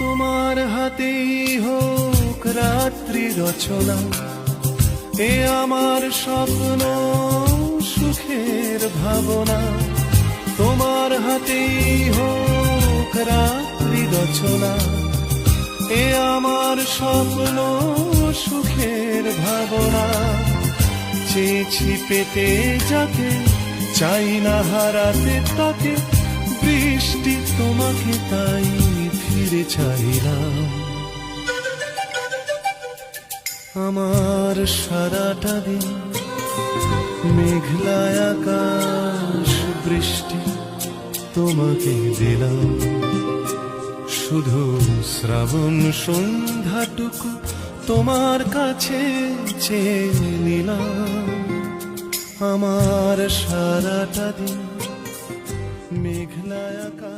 তোমার হাতেই হোক রাত্রি রচনা, এ আমার স্বপ্ন সুখের ভাবনা। তোমার হাতেই হোক রাত্রি রচনা, এ আমার স্বপ্ন সুখের ভাবনা। চেয়েছি পেতে যাকে, চাই না হারাতে তাকে, বৃষ্টি তোমাকে তাই ফিরে চাইলাম। আমার সারাটা দিন মেঘলা আকাশ বৃষ্টি তোমাকে দিলাম, শুধু শ্রাবণ সন্ধ্যাটুকু তোমার কাছে চেয়ে নিলাম। আমার সারাটা দিন মেঘলা আকাশ